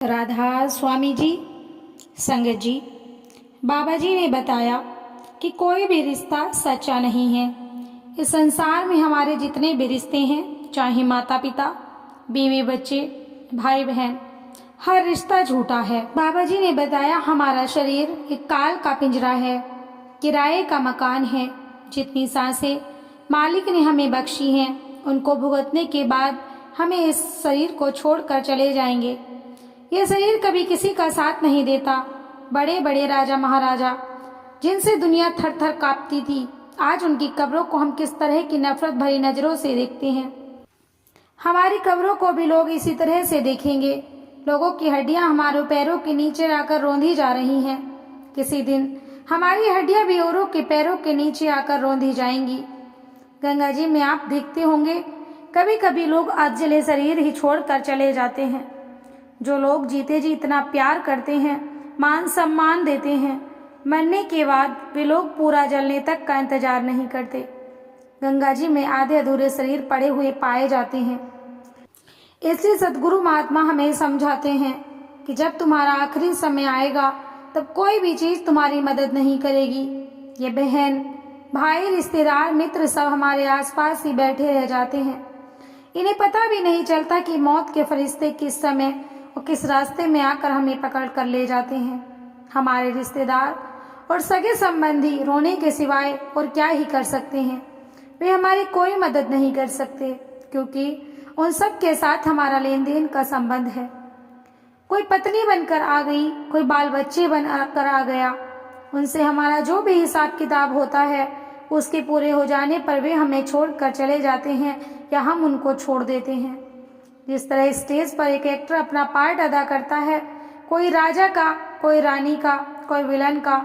राधा स्वामी जी, संगत जी, बाबा जी ने बताया कि कोई भी रिश्ता सच्चा नहीं है। इस संसार में हमारे जितने भी रिश्ते हैं, चाहे माता पिता, बीवी बच्चे, भाई बहन, हर रिश्ता झूठा है। बाबा जी ने बताया हमारा शरीर एक काल का पिंजरा है, किराए का मकान है। जितनी सांसें मालिक ने हमें बख्शी हैं, उनको भुगतने के बाद हमें इस शरीर को छोड़कर चले जाएंगे। यह शरीर कभी किसी का साथ नहीं देता। बड़े बड़े राजा महाराजा जिनसे दुनिया थर थर कांपती थी, आज उनकी कब्रों को हम किस तरह की नफरत भरी नजरों से देखते हैं। हमारी कब्रों को भी लोग इसी तरह से देखेंगे। लोगों की हड्डियां हमारे पैरों के नीचे आकर रौंदी जा रही हैं। किसी दिन हमारी हड्डियां भी औरों के पैरों के नीचे आकर रौंदी जाएंगी। गंगा जी में आप देखते होंगे, कभी कभी लोग अधजले शरीर ही छोड़कर चले जाते हैं। जो लोग जीते जी इतना प्यार करते हैं, मान सम्मान देते हैं, मरने के बाद वे लोग पूरा जलने तक का इंतजार नहीं करते। गंगा जी में आधे अधूरे शरीर पड़े हुए पाए जाते हैं। इसलिए सदगुरु महात्मा हमें समझाते हैं कि जब तुम्हारा आखिरी समय आएगा, तब कोई भी चीज तुम्हारी मदद नहीं करेगी। ये बहन, भाई, रिश्तेदार, मित्र सब हमारे आसपास ही बैठे रह जाते हैं। इन्हें पता भी नहीं चलता कि मौत के फरिश्ते किस समय और किस रास्ते में आकर हमें पकड़ कर ले जाते हैं। हमारे रिश्तेदार और सगे संबंधी रोने के सिवाय और क्या ही कर सकते हैं। वे हमारी कोई मदद नहीं कर सकते, क्योंकि उन सब के साथ हमारा लेन देन का संबंध है। कोई पत्नी बनकर आ गई, कोई बाल बच्चे बनकर आ गया। उनसे हमारा जो भी हिसाब किताब होता है, उसके पूरे हो जाने पर वे हमें छोड़कर चले जाते हैं या हम उनको छोड़ देते हैं। जिस तरह स्टेज पर एक एक्टर अपना पार्ट अदा करता है, कोई राजा का, कोई रानी का, कोई विलन का,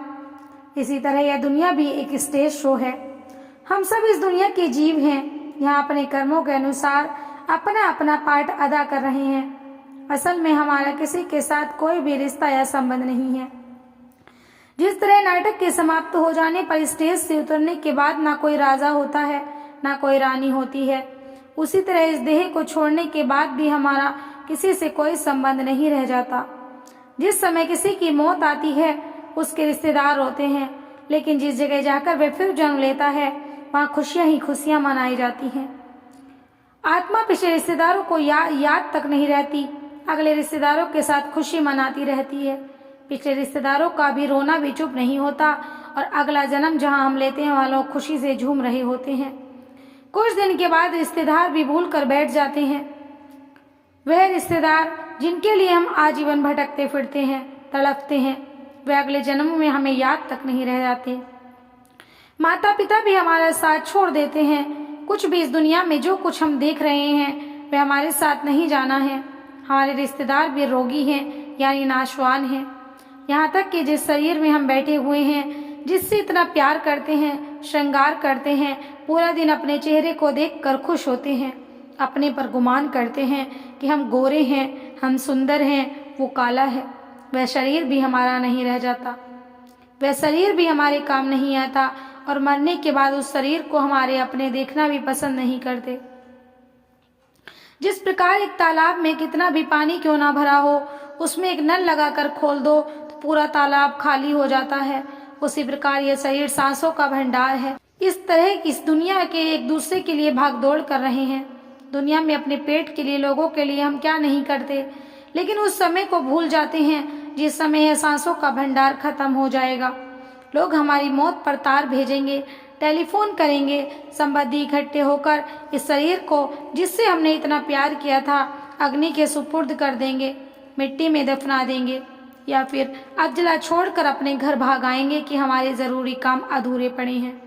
इसी तरह यह दुनिया भी एक स्टेज शो है। हम सब इस दुनिया के जीव हैं, यहाँ अपने कर्मों के अनुसार अपना अपना पार्ट अदा कर रहे हैं। असल में हमारा किसी के साथ कोई भी रिश्ता या संबंध नहीं है। जिस तरह नाटक के समाप्त हो जाने पर स्टेज से उतरने के बाद ना कोई राजा होता है, ना कोई रानी होती है, उसी तरह इस देह को छोड़ने के बाद भी हमारा किसी से कोई संबंध नहीं रह जाता। जिस समय किसी की मौत आती है, उसके रिश्तेदार होते हैं, लेकिन जिस जगह जाकर वे फिर जन्म लेता है, वहाँ खुशियां ही खुशियां मनाई जाती हैं। आत्मा पिछले रिश्तेदारों को याद तक नहीं रहती, अगले रिश्तेदारों के साथ खुशी मनाती रहती है। पिछले रिश्तेदारों का भी रोना भी चुप नहीं होता और अगला जन्म जहाँ हम लेते हैं, वहाँ लोग खुशी से झूम रहे होते हैं। कुछ दिन के बाद रिश्तेदार भी भूल कर बैठ जाते हैं। वह रिश्तेदार जिनके लिए हम आजीवन भटकते फिरते हैं, तड़पते हैं, वे अगले जन्म में हमें याद तक नहीं रह जाते। माता पिता भी हमारा साथ छोड़ देते हैं। कुछ भी इस दुनिया में जो कुछ हम देख रहे हैं, वे हमारे साथ नहीं जाना है। हमारे रिश्तेदार भी रोगी हैं, यानी नाशवान हैं। यहाँ तक कि जिस शरीर में हम बैठे हुए हैं, जिससे इतना प्यार करते हैं, श्रृंगार करते हैं, पूरा दिन अपने चेहरे को देखकर खुश होते हैं, अपने पर गुमान करते हैं कि हम गोरे हैं, हम सुंदर हैं, वो काला है, वह शरीर भी हमारा नहीं रह जाता। वह शरीर भी हमारे काम नहीं आता और मरने के बाद उस शरीर को हमारे अपने देखना भी पसंद नहीं करते। जिस प्रकार एक तालाब में कितना भी पानी क्यों ना भरा हो, उसमें एक नल लगाकर खोल दो तो पूरा तालाब खाली हो जाता है, उसी प्रकार यह शरीर सांसों का भंडार है। इस तरह इस दुनिया के एक दूसरे के लिए भागदौड़ कर रहे हैं। दुनिया में अपने पेट के लिए, लोगों के लिए हम क्या नहीं करते, लेकिन उस समय को भूल जाते हैं जिस समय यह सांसों का भंडार खत्म हो जाएगा। लोग हमारी मौत पर तार भेजेंगे, टेलीफोन करेंगे, संबंधी इकट्ठे होकर इस शरीर को जिससे हमने इतना प्यार किया था, अग्नि के सुपुर्द कर देंगे, मिट्टी में दफना देंगे, या फिर अधजला छोड़कर अपने घर भाग आएंगे कि हमारे जरूरी काम अधूरे पड़े हैं।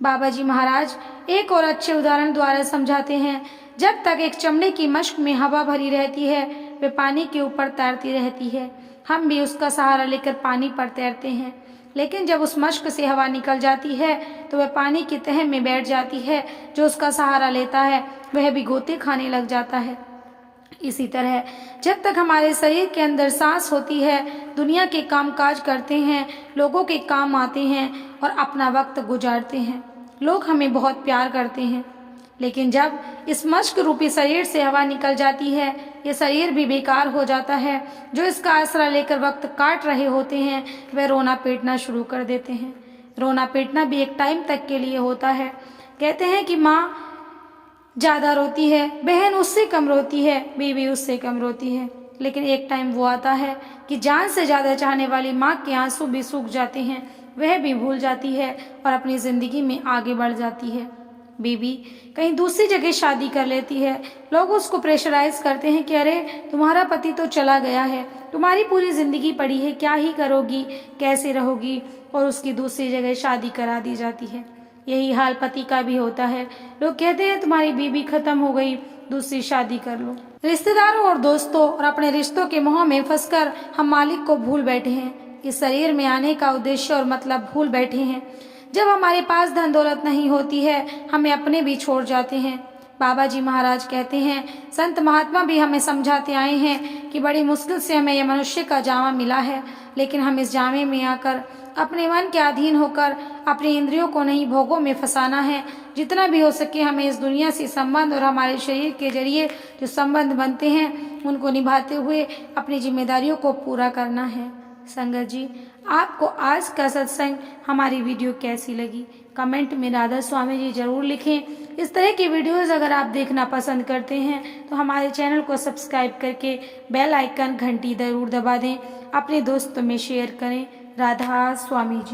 बाबा जी महाराज एक और अच्छे उदाहरण द्वारा समझाते हैं, जब तक एक चमड़े की मश्क में हवा भरी रहती है, वे पानी के ऊपर तैरती रहती है। हम भी उसका सहारा लेकर पानी पर तैरते हैं, लेकिन जब उस मश्क से हवा निकल जाती है तो वह पानी की तह में बैठ जाती है। जो उसका सहारा लेता है वह भी गोते खाने लग जाता है। इसी तरह जब तक हमारे शरीर के अंदर सांस होती है, दुनिया के कामकाज करते हैं, लोगों के काम आते हैं और अपना वक्त गुजारते हैं। लोग हमें बहुत प्यार करते हैं, लेकिन जब इस मश्क रूपी शरीर से हवा निकल जाती है, ये शरीर भी बेकार हो जाता है। जो इसका आसरा लेकर वक्त काट रहे होते हैं वे रोना पीटना शुरू कर देते हैं। रोना पीटना भी एक टाइम तक के लिए होता है। कहते हैं कि माँ ज़्यादा रोती है, बहन उससे कम रोती है, बीवी उससे कम रोती है, लेकिन एक टाइम वो आता है कि जान से ज़्यादा चाहने वाली माँ के आंसू भी सूख जाते हैं, वह भी भूल जाती है और अपनी ज़िंदगी में आगे बढ़ जाती है। बीवी कहीं दूसरी जगह शादी कर लेती है। लोग उसको प्रेशराइज करते हैं कि अरे तुम्हारा पति तो चला गया है, तुम्हारी पूरी ज़िंदगी पड़ी है, क्या ही करोगी, कैसे रहोगी, और उसकी दूसरी जगह शादी करा दी जाती है। यही हाल पति का भी होता है। लोग कहते हैं तुम्हारी बीवी खत्म हो गई, दूसरी शादी कर लो। रिश्तेदारों और दोस्तों और अपने रिश्तों के मोह में फंसकर हम मालिक को भूल बैठे हैं। इस शरीर में आने का उद्देश्य और मतलब भूल बैठे हैं। जब हमारे पास धन दौलत नहीं होती है, हमें अपने भी छोड़ जाते हैं। बाबा जी महाराज कहते हैं, संत महात्मा भी हमें समझाते आए हैं कि बड़ी मुश्किल से हमें यह मनुष्य का जामा मिला है, लेकिन हम इस जामे में आकर अपने मन के अधीन होकर अपनी इंद्रियों को नहीं भोगों में फंसाना है। जितना भी हो सके हमें इस दुनिया से संबंध और हमारे शरीर के जरिए जो संबंध बनते हैं उनको निभाते हुए अपनी जिम्मेदारियों को पूरा करना है। संगत जी, आपको आज का सत्संग हमारी वीडियो कैसी लगी कमेंट में राधा स्वामी जी जरूर लिखें। इस तरह की वीडियोस अगर आप देखना पसंद करते हैं तो हमारे चैनल को सब्सक्राइब करके बेल आइकन घंटी जरूर दबा दें। अपने दोस्तों में शेयर करें। राधा स्वामी जी।